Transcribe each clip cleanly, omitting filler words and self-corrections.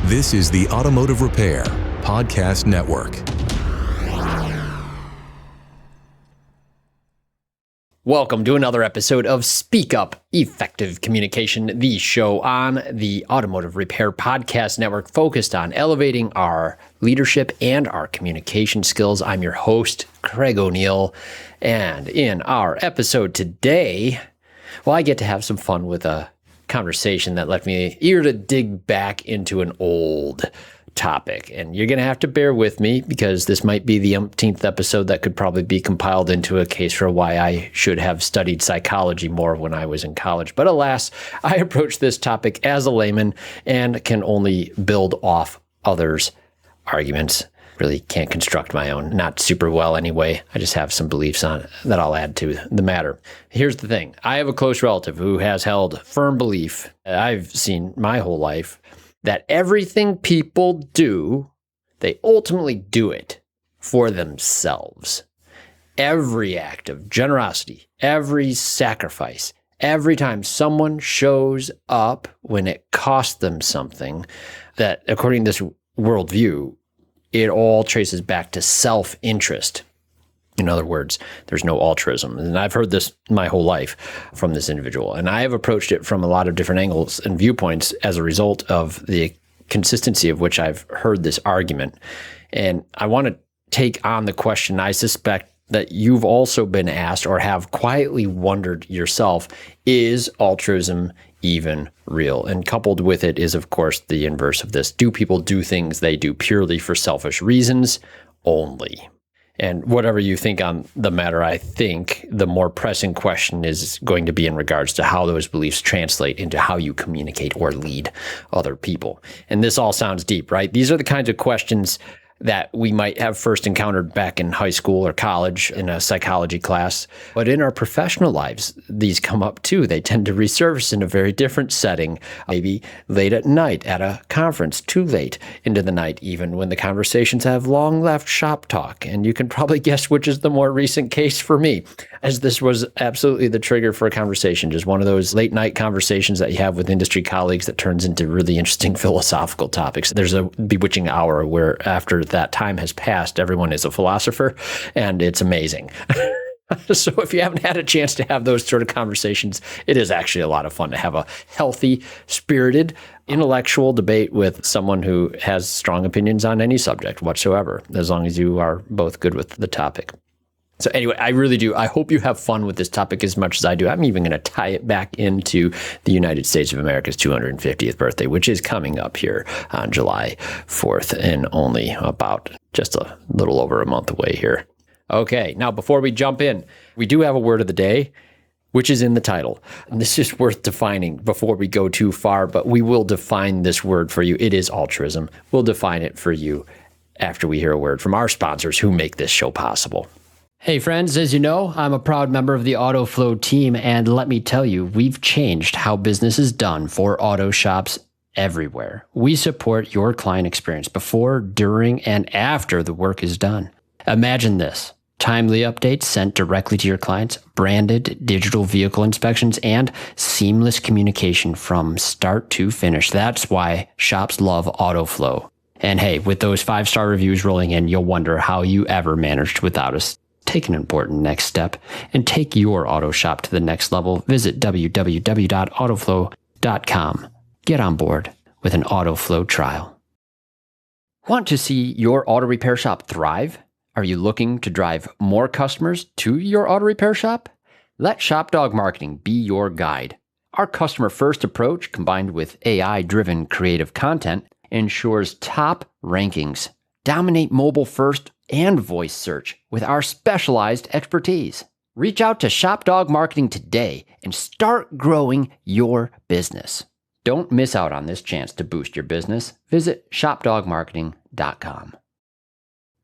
This is the Automotive Repair Podcast Network. Welcome to another episode of Speak Up Effective Communication, the show on the Automotive Repair Podcast Network focused on elevating our leadership and our communication skills. I'm your host, Craig O'Neill, and in our episode today, I get to have some fun with a conversation that left me eager to dig back into an old topic. And you're going to have to bear with me because this might be the umpteenth episode that could probably be compiled into a case for why I should have studied psychology more when I was in college. But alas, I approach this topic as a layman and can only build off others' arguments. Really can't construct my own, not super well anyway. I just have some beliefs on it that I'll add to the matter. Here's the thing. I have a close relative who has held firm belief, I've seen my whole life, that everything people do, they ultimately do it for themselves. Every act of generosity, every sacrifice, every time someone shows up when it costs them something, that according to this worldview, it all traces back to self-interest. In other words, there's no altruism. And I've heard this my whole life from this individual. And I have approached it from a lot of different angles and viewpoints as a result of the consistency of which I've heard this argument. And I want to take on the question I suspect that you've also been asked or have quietly wondered yourself, is altruism even real? And coupled with it is, of course, the inverse of this. Do people do things they do purely for selfish reasons only? And whatever you think on the matter, I think the more pressing question is going to be in regards to how those beliefs translate into how you communicate or lead other people. And this all sounds deep, right? These are the kinds of questions that we might have first encountered back in high school or college in a psychology class. But in our professional lives, these come up too. They tend to resurface in a very different setting, maybe late at night at a conference, too late into the night, even when the conversations have long left shop talk. And you can probably guess which is the more recent case for me, as this was absolutely the trigger for a conversation, just one of those late night conversations that you have with industry colleagues that turns into really interesting philosophical topics. There's a bewitching hour where after that time has passed, everyone is a philosopher, and it's amazing. So if you haven't had a chance to have those sort of conversations, it is actually a lot of fun to have a healthy, spirited, intellectual debate with someone who has strong opinions on any subject whatsoever, as long as you are both good with the topic. So anyway, I really do. I hope you have fun with this topic as much as I do. I'm even going to tie it back into the United States of America's 250th birthday, which is coming up here on July 4th and only about just a little over a month away here. Okay, now before we jump in, we do have a word of the day, which is in the title. And this is worth defining before we go too far, but we will define this word for you. It is altruism. We'll define it for you after we hear a word from our sponsors who make this show possible. Hey friends, as you know, I'm a proud member of the AutoFlow team, and let me tell you, we've changed how business is done for auto shops everywhere. We support your client experience before, during, and after the work is done. Imagine this: timely updates sent directly to your clients, branded digital vehicle inspections, and seamless communication from start to finish. That's why shops love AutoFlow. And hey, with those 5-star reviews rolling in, you'll wonder how you ever managed without us. Take an important next step and take your auto shop to the next level. Visit www.autoflow.com. Get on board with an AutoFlow trial. Want to see your auto repair shop thrive? Are you looking to drive more customers to your auto repair shop? Let ShopDog Marketing be your guide. Our customer-first approach, combined with AI-driven creative content, ensures top rankings. Dominate mobile first and voice search with our specialized expertise. Reach out to ShopDog Marketing today and start growing your business. Don't miss out on this chance to boost your business. Visit shopdogmarketing.com.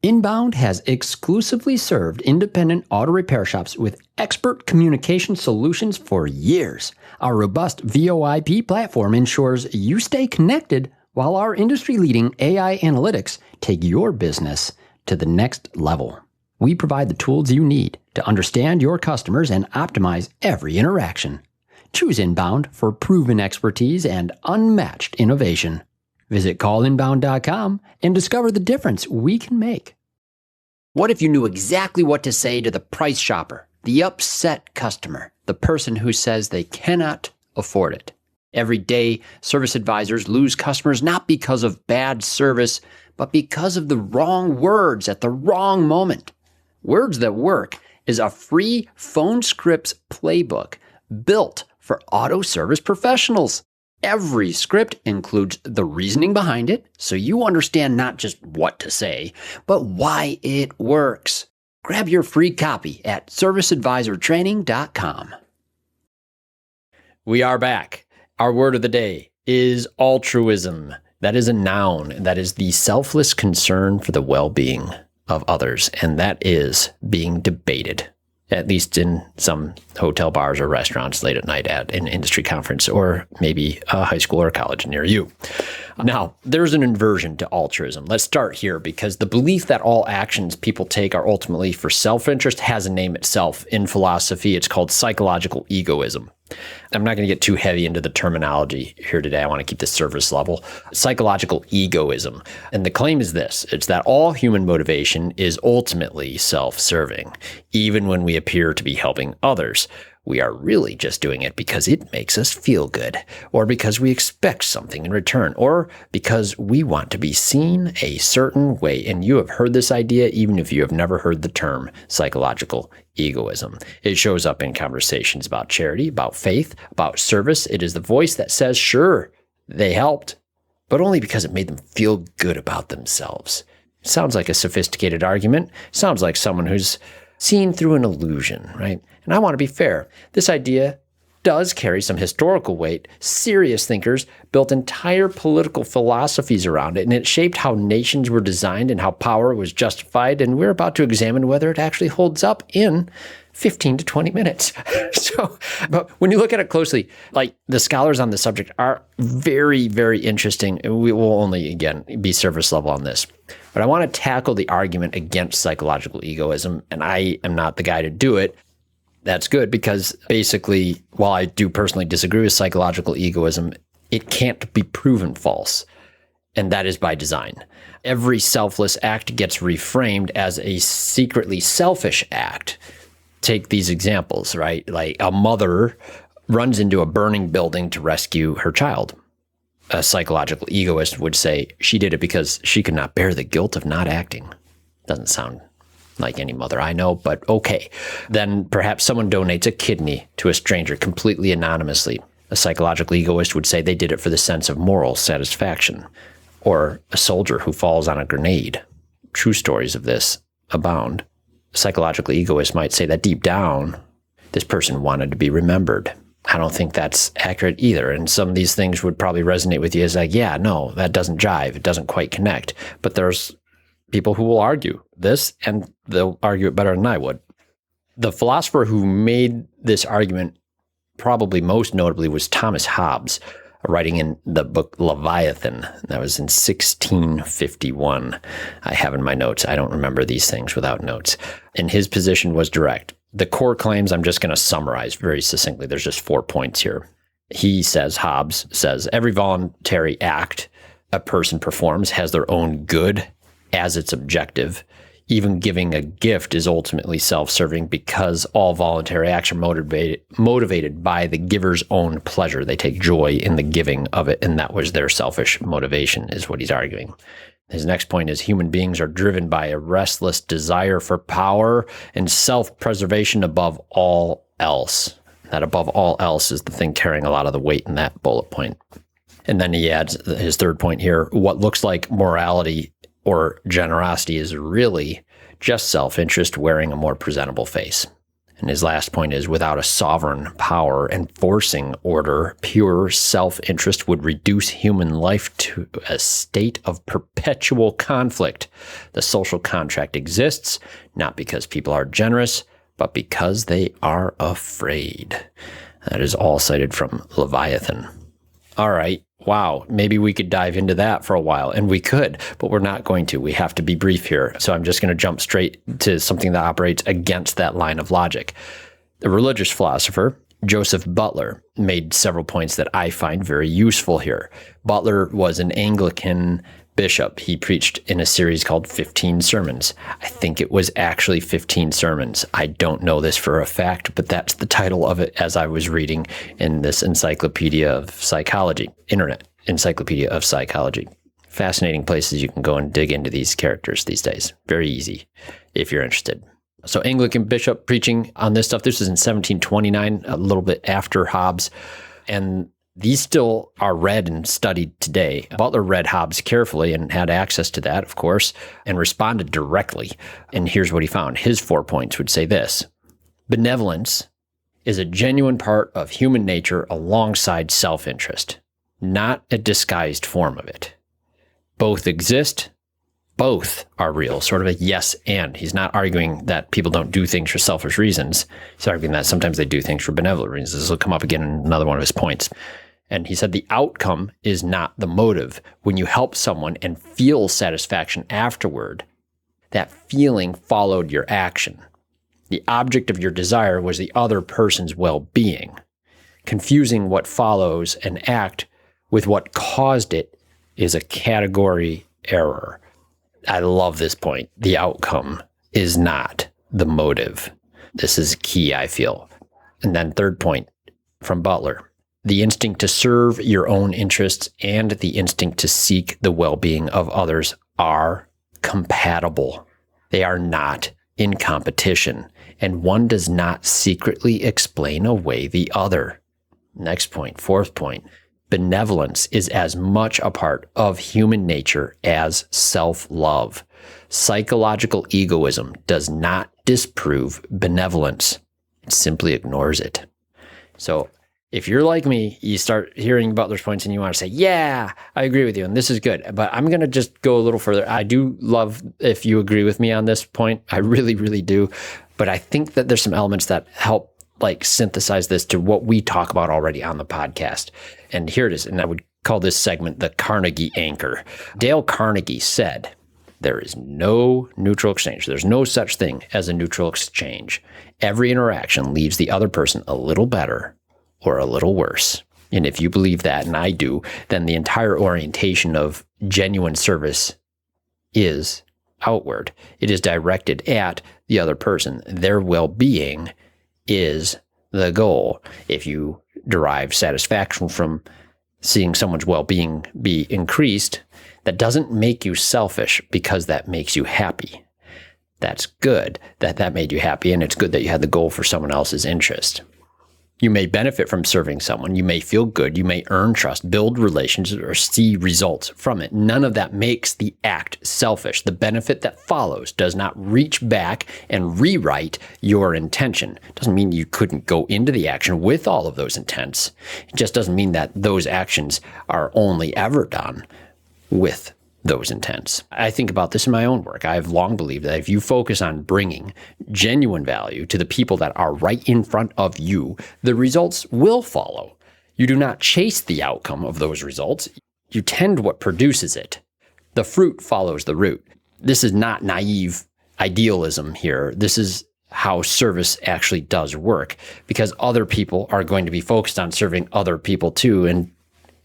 Inbound has exclusively served independent auto repair shops with expert communication solutions for years. Our robust VoIP platform ensures you stay connected while our industry-leading AI analytics take your business to the next level. We provide the tools you need to understand your customers and optimize every interaction. Choose Inbound for proven expertise and unmatched innovation. Visit callinbound.com and discover the difference we can make. What if you knew exactly what to say to the price shopper, the upset customer, the person who says they cannot afford it? Every day, service advisors lose customers not because of bad service, but because of the wrong words at the wrong moment. Words That Work is a free phone scripts playbook built for auto service professionals. Every script includes the reasoning behind it, so you understand not just what to say, but why it works. Grab your free copy at serviceadvisortraining.com. We are back. Our word of the day is altruism. That is a noun. That is the selfless concern for the well-being of others, and that is being debated, at least in some hotel bars or restaurants late at night at an industry conference, or maybe a high school or college near you. Now, there's an inversion to altruism. Let's start here, because the belief that all actions people take are ultimately for self-interest has a name itself. In philosophy, it's called psychological egoism. I'm not going to get too heavy into the terminology here today. I want to keep this surface level. Psychological egoism. And the claim is this. It's that all human motivation is ultimately self-serving. Even when we appear to be helping others, we are really just doing it because it makes us feel good, or because we expect something in return, or because we want to be seen a certain way. And you have heard this idea even if you have never heard the term psychological egoism. It shows up in conversations about charity, about faith, about service. It is the voice that says, sure, they helped, but only because it made them feel good about themselves. Sounds like a sophisticated argument. Sounds like someone who's seen through an illusion, right? And I want to be fair. This idea does carry some historical weight. Serious thinkers built entire political philosophies around it, and it shaped how nations were designed and how power was justified. And we're about to examine whether it actually holds up in 15 to 20 minutes. But when you look at it closely, like, the scholars on the subject are very, very interesting. We will only, again, be surface level on this. But I want to tackle the argument against psychological egoism, and I am not the guy to do it. That's good, because basically, while I do personally disagree with psychological egoism, it can't be proven false. And that is by design. Every selfless act gets reframed as a secretly selfish act. Take these examples, right? Like, a mother runs into a burning building to rescue her child. A psychological egoist would say she did it because she could not bear the guilt of not acting. Doesn't sound like any mother I know, but okay. Then perhaps someone donates a kidney to a stranger completely anonymously. A psychological egoist would say they did it for the sense of moral satisfaction. Or a soldier who falls on a grenade. True stories of this abound. A psychological egoist might say that deep down, this person wanted to be remembered. I don't think that's accurate either. And some of these things would probably resonate with you as like, yeah, no, that doesn't jive. It doesn't quite connect. But there's people who will argue this, and they'll argue it better than I would. The philosopher who made this argument probably most notably was Thomas Hobbes, writing in the book Leviathan. That was in 1651. I have in my notes. I don't remember these things without notes. And his position was direct. The core claims I'm just going to summarize very succinctly. There's just 4 points here. He says, Hobbes says, every voluntary act a person performs has their own good as its objective. Even giving a gift is ultimately self-serving because all voluntary acts are motivated by the giver's own pleasure. They take joy in the giving of it, and that was their selfish motivation, is what he's arguing. His next point is human beings are driven by a restless desire for power and self-preservation above all else. That above all else is the thing carrying a lot of the weight in that bullet point. And then he adds his third point here, what looks like morality or generosity is really just self-interest wearing a more presentable face. And his last point is, without a sovereign power enforcing order, pure self-interest would reduce human life to a state of perpetual conflict. The social contract exists not because people are generous, but because they are afraid. That is all cited from Leviathan. All right. Wow, maybe we could dive into that for a while, and we could, but we're not going to. We have to be brief here. So I'm just going to jump straight to something that operates against that line of logic. The religious philosopher Joseph Butler made several points that I find very useful here. Butler was an Anglican bishop. He preached in a series called 15 Sermons. I think it was actually 15 sermons. I don't know this for a fact, but that's the title of it as I was reading in this Encyclopedia of Psychology, Internet Encyclopedia of Psychology. Fascinating places you can go and dig into these characters these days. Very easy if you're interested. So Anglican bishop preaching on this stuff. This is in 1729, a little bit after Hobbes. And these still are read and studied today. Butler read Hobbes carefully and had access to that, of course, and responded directly. And here's what he found. His 4 points would say this: benevolence is a genuine part of human nature alongside self-interest, not a disguised form of it. Both exist. Both are real, sort of a yes and. He's not arguing that people don't do things for selfish reasons. He's arguing that sometimes they do things for benevolent reasons. This will come up again in another one of his points. And he said the outcome is not the motive. When you help someone and feel satisfaction afterward, that feeling followed your action. The object of your desire was the other person's well-being. Confusing what follows an act with what caused it is a category error. I love this point. The outcome is not the motive. This is key, I feel. And then third point from Butler: the instinct to serve your own interests and the instinct to seek the well-being of others are compatible. They are not in competition, and one does not secretly explain away the other. Next point, fourth point. Benevolence is as much a part of human nature as self-love. Psychological egoism does not disprove benevolence. It simply ignores it. So if you're like me, you start hearing Butler's points and you want to say, yeah, I agree with you, and this is good. But I'm going to just go a little further. I do love if you agree with me on this point. I really, really do. But I think that there's some elements that help synthesize this to what we talk about already on the podcast. And here it is. And I would call this segment the Carnegie anchor. Dale Carnegie said, there is no neutral exchange. There's no such thing as a neutral exchange. Every interaction leaves the other person a little better or a little worse. And if you believe that, and I do, then the entire orientation of genuine service is outward. It is directed at the other person. Their well-being is the goal. If you derive satisfaction from seeing someone's well-being be increased, that doesn't make you selfish because that makes you happy. That's good that that made you happy, and it's good that you had the goal for someone else's interest. You may benefit from serving someone. You may feel good. You may earn trust, build relations, or see results from it. None of that makes the act selfish. The benefit that follows does not reach back and rewrite your intention. It doesn't mean you couldn't go into the action with all of those intents. It just doesn't mean that those actions are only ever done with those intents. I think about this in my own work. I've long believed that if you focus on bringing genuine value to the people that are right in front of you, the results will follow. You do not chase the outcome of those results. You tend what produces it. The fruit follows the root. This is not naive idealism here. This is how service actually does work, because other people are going to be focused on serving other people too, and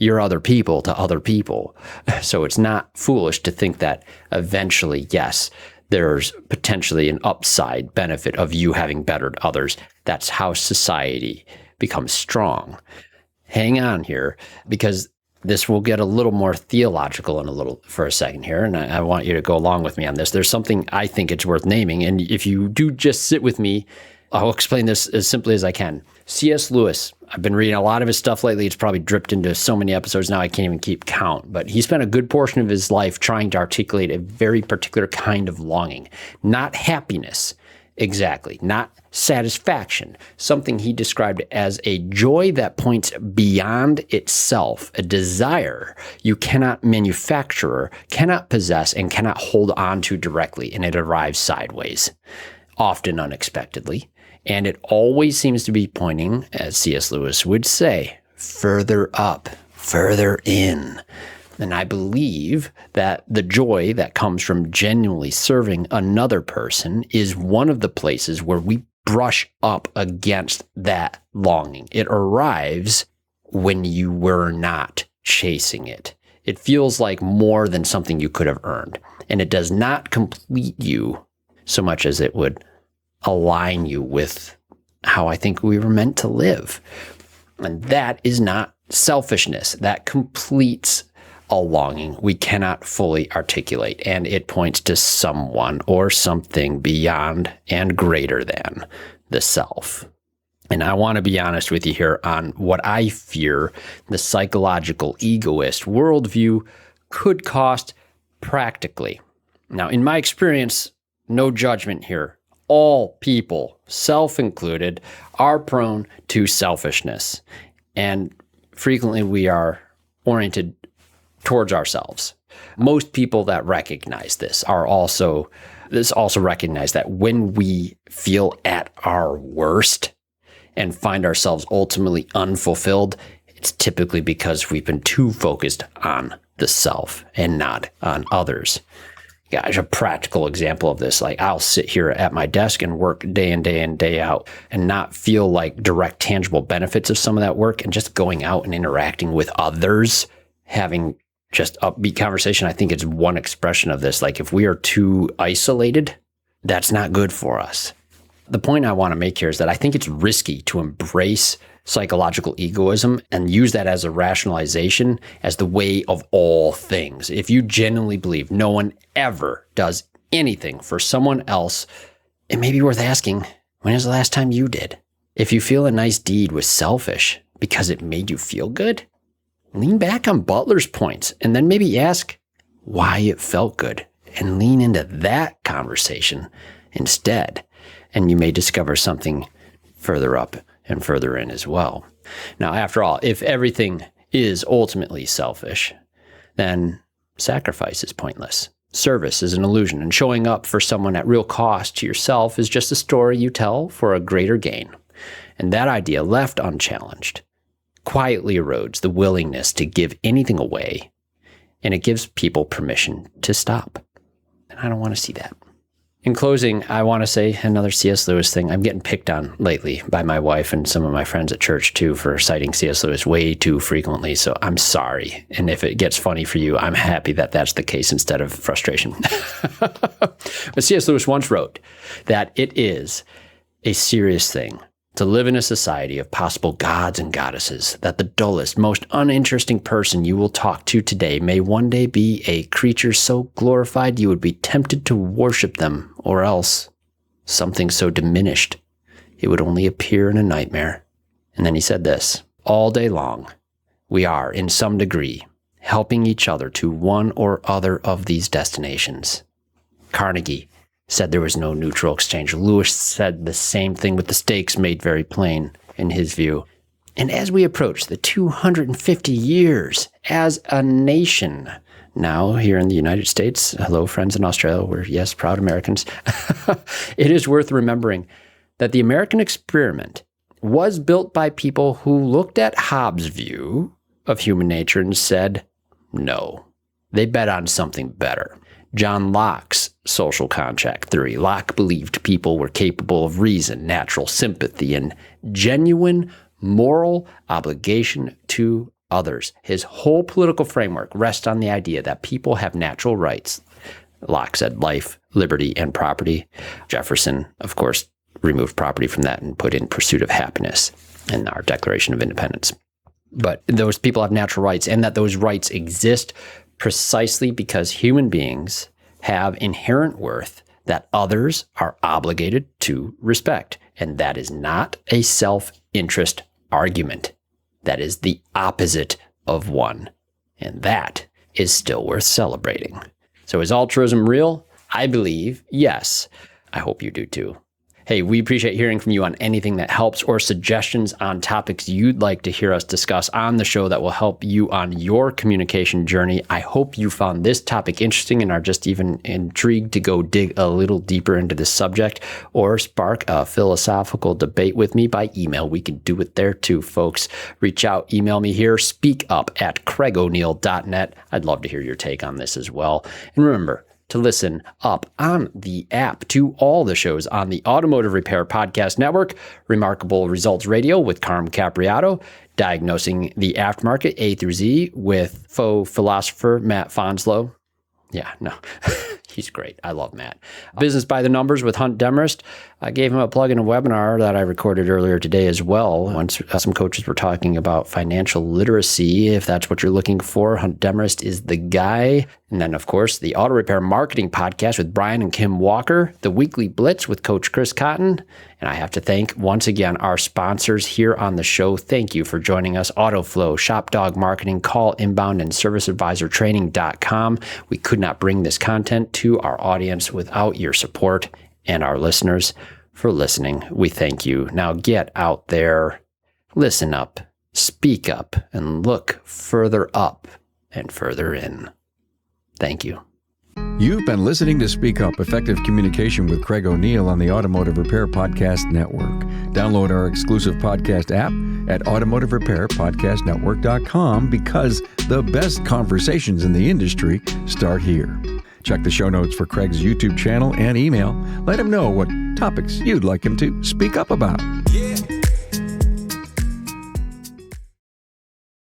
you're other people to other people. So it's not foolish to think that eventually, yes, there's potentially an upside benefit of you having bettered others. That's how society becomes strong. Hang on here, because this will get a little more theological for a second here, and I want you to go along with me on this. There's something I think it's worth naming, and if you do just sit with me, I'll explain this as simply as I can. C.S. Lewis, I've been reading a lot of his stuff lately. It's probably dripped into so many episodes now I can't even keep count. But he spent a good portion of his life trying to articulate a very particular kind of longing. Not happiness, exactly. Not satisfaction. Something he described as a joy that points beyond itself. A desire you cannot manufacture, cannot possess, and cannot hold on to directly. And it arrives sideways, often unexpectedly. And it always seems to be pointing, as C.S. Lewis would say, further up, further in. And I believe that the joy that comes from genuinely serving another person is one of the places where we brush up against that longing. It arrives when you were not chasing it. It feels like more than something you could have earned. And it does not complete you so much as it would align you with how I think we were meant to live. And that is not selfishness. That completes a longing we cannot fully articulate, and it points to someone or something beyond and greater than the self. And I want to be honest with you here on what I fear the psychological egoist worldview could cost practically. Now, in my experience, no judgment here. All people, self included, are prone to selfishness. And frequently we are oriented towards ourselves. Most people that recognize this also recognize that when we feel at our worst and find ourselves ultimately unfulfilled, it's typically because we've been too focused on the self and not on others. Guys, a practical example of this, like I'll sit here at my desk and work day in, day out and not feel like direct tangible benefits of some of that work, and just going out and interacting with others, having just upbeat conversation. I think it's one expression of this. Like if we are too isolated, that's not good for us. The point I want to make here is that I think it's risky to embrace psychological egoism and use that as a rationalization as the way of all things. If you genuinely believe no one ever does anything for someone else, it may be worth asking, when is the last time you did? If you feel a nice deed was selfish because it made you feel good, lean back on Butler's points and then maybe ask why it felt good and lean into that conversation instead. And you may discover something further up and further in as well. Now, after all, if everything is ultimately selfish, then sacrifice is pointless. Service is an illusion, and showing up for someone at real cost to yourself is just a story you tell for a greater gain. And that idea, left unchallenged, quietly erodes the willingness to give anything away, and it gives people permission to stop. And I don't want to see that. In closing, I want to say another C.S. Lewis thing. I'm getting picked on lately by my wife and some of my friends at church too for citing C.S. Lewis way too frequently. So I'm sorry. And if it gets funny for you, I'm happy that that's the case instead of frustration. But C.S. Lewis once wrote that it is a serious thing to live in a society of possible gods and goddesses, that the dullest, most uninteresting person you will talk to today may one day be a creature so glorified you would be tempted to worship them, or else something so diminished it would only appear in a nightmare. And then he said this: all day long, we are, in some degree, helping each other to one or other of these destinations. Carnegie said there was no neutral exchange. Lewis said the same thing, with the stakes made very plain in his view. And as we approach the 250 years as a nation now here in the United States, hello friends in Australia, we're, yes, proud Americans, it is worth remembering that the American experiment was built by people who looked at Hobbes' view of human nature and said, no, they bet on something better. John Locke's social contract theory. Locke believed people were capable of reason, natural sympathy, and genuine moral obligation to others. His whole political framework rests on the idea that people have natural rights. Locke said life, liberty, and property. Jefferson, of course, removed property from that and put in pursuit of happiness in our Declaration of Independence. But those people have natural rights, and that those rights exist precisely because human beings have inherent worth that others are obligated to respect. And that is not a self-interest argument. That is the opposite of one. And that is still worth celebrating. So is altruism real? I believe yes. I hope you do too. Hey, we appreciate hearing from you on anything that helps, or suggestions on topics you'd like to hear us discuss on the show that will help you on your communication journey. I hope you found this topic interesting and are just even intrigued to go dig a little deeper into this subject, or spark a philosophical debate with me by email. We can do it there too, folks. Reach out, email me here, speakup@craigoneal.net. I'd love to hear your take on this as well. And remember, to listen up on the app to all the shows on the Automotive Repair Podcast Network, Remarkable Results Radio with Carm Capriato, Diagnosing the Aftermarket A through Z with faux philosopher Matt Fanslow. Yeah, no, he's great. I love Matt. Business by the Numbers with Hunt Demarest. I gave him a plug in a webinar that I recorded earlier today as well. Once some coaches were talking about financial literacy, if that's what you're looking for, Hunt Demarest is the guy. And then, of course, the Auto Repair Marketing Podcast with Brian and Kim Walker, the Weekly Blitz with Coach Chris Cotton. And I have to thank, once again, our sponsors here on the show. Thank you for joining us. AutoFlow, Shop Dog Marketing, Call Inbound, and ServiceAdvisorTraining.com. We could not bring this content to our audience without your support, and our listeners for listening. We thank you. Now get out there, listen up, speak up, and look further up and further in. Thank you. You've been listening to Speak Up, Effective Communication with Craig O'Neill on the Automotive Repair Podcast Network. Download our exclusive podcast app at automotiverepairpodcastnetwork.com because the best conversations in the industry start here. Check the show notes for Craig's YouTube channel and email. Let him know what topics you'd like him to speak up about. Yeah.